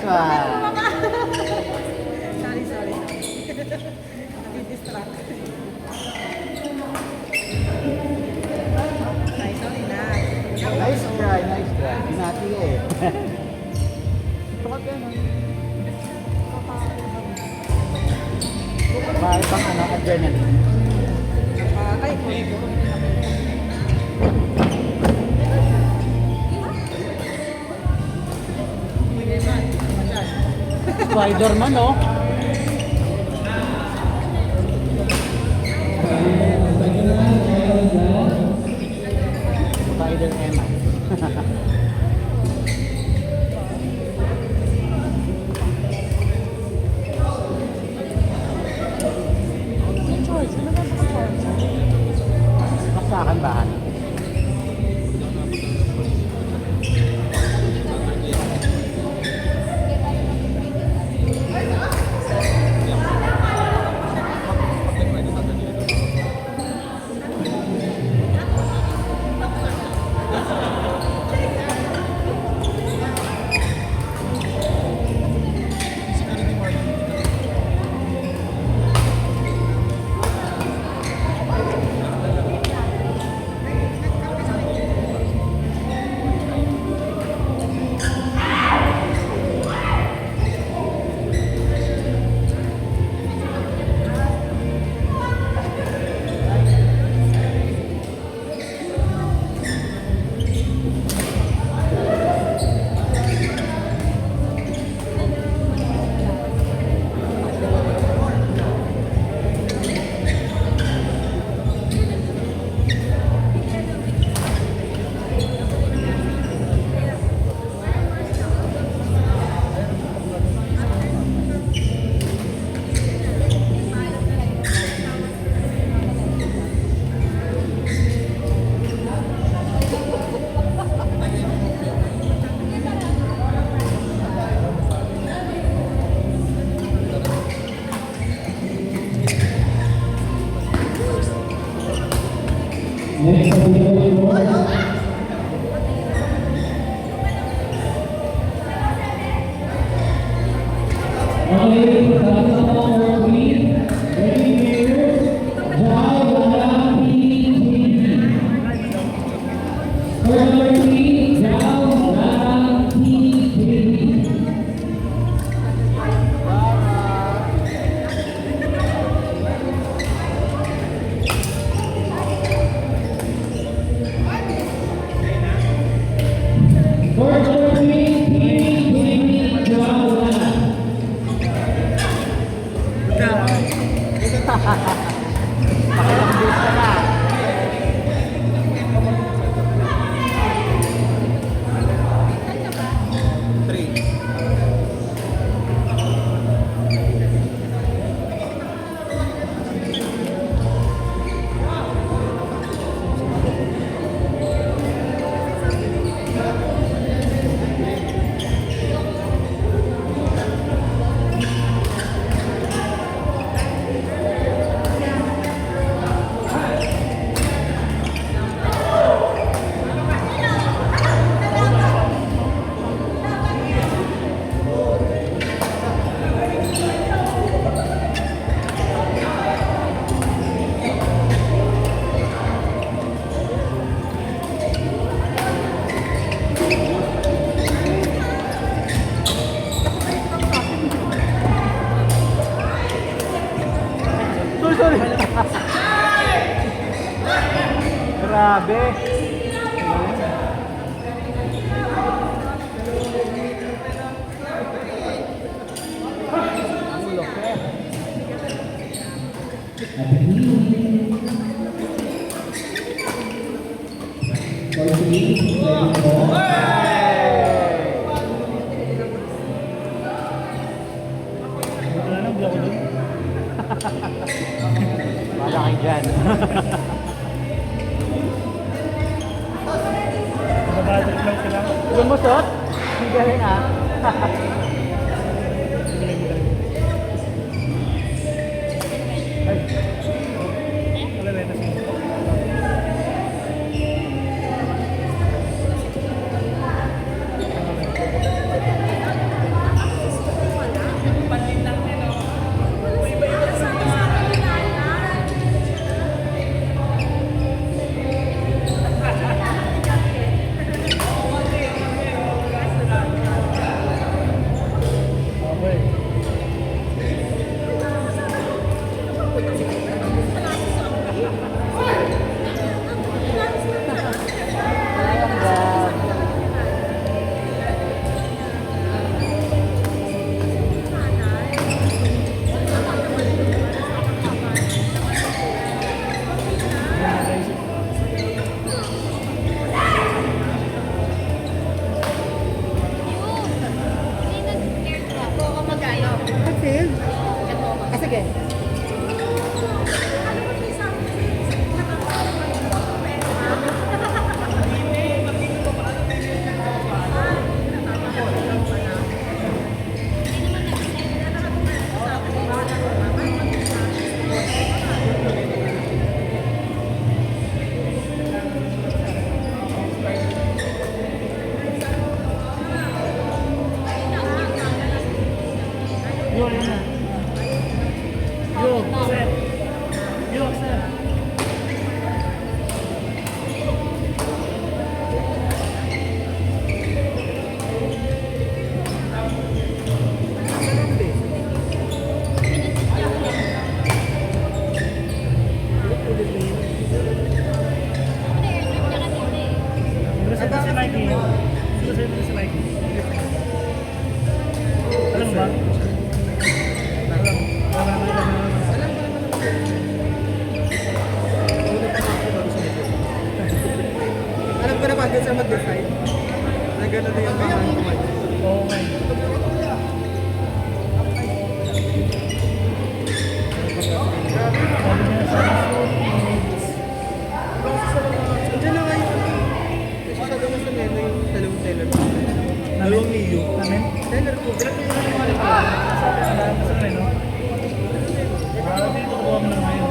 one. Sorry, sorry. Nadidistract. Ay, sorry na. Nice try, nice try. Binati ka eh. Tukot yan, no? Bakit pang ano, adrenaline? Ay, puro. Spider-Man, oh. Spider-Man. Saksakan ba? Grabe. Ang laki. Wala kayo dyan. Babadrik lang sila. Lumusot? Ang galing ah. Wala rin na sila. sige. Yo, yun na. Yo, set. Yo, set. Reset na si Mikey. Reset na si Mikey. Alam ba? Alam ko naman doon sa mag-decide. Na gano'n na yung mga kumain. Oo nga. Sabi niya sa Diyan na nga yung kasi siya doon sa menu yung dalawang teller. Dalawang niyo. namin. Teller ko. Ilan ko yung mga Sabi sa namin, no? Dito ko kami lang ngayon.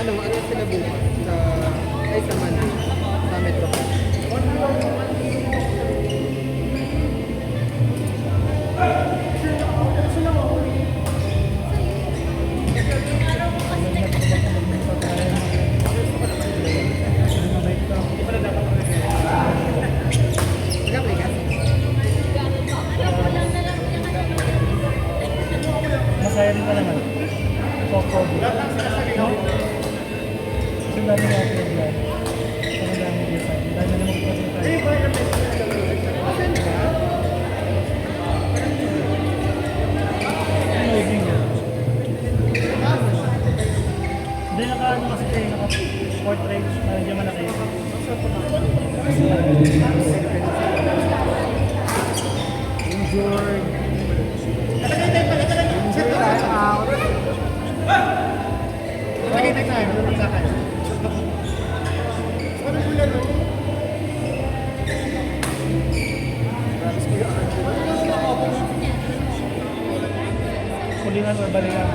ano sila bukas sa ay sa Manila sa Metro. Nag-apply ka? Masaya rin ka naman. Coco. No? Kasi dami na ako yung vlog. Ang dami dito. Ang dami na magpapatay tayo. Ano yung yun? Hindi naka-ano kasi kayo, naka-portrait. Medyo malaki. Enjoy. Enjoy tayo out. Nakikita tayo. Nakikita tayo. Kulingan or balikan.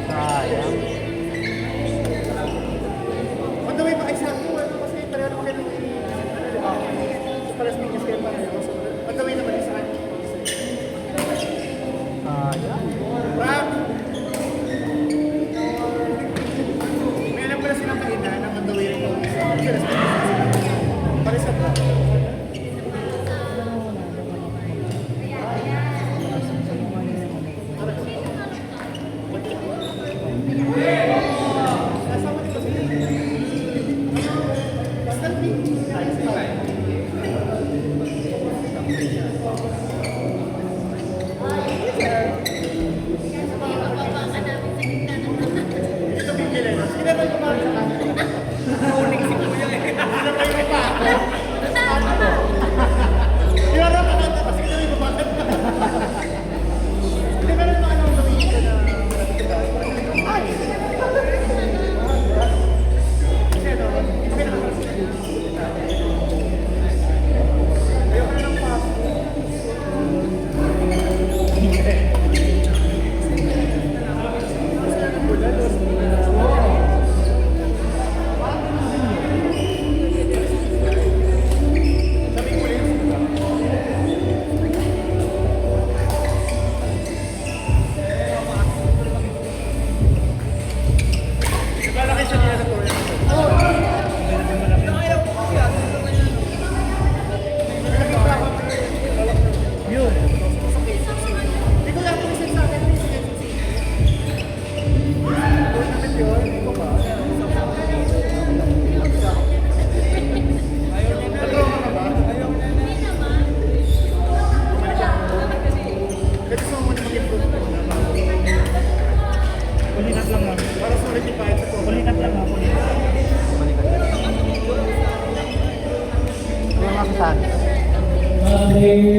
Sayang. On the way pa isa ko kasi pareho naman kayo para sa mga scale para ako. On the way naman isa. Sayang. Rock! May alam pala silang kainan na on the way rin ako. Hey,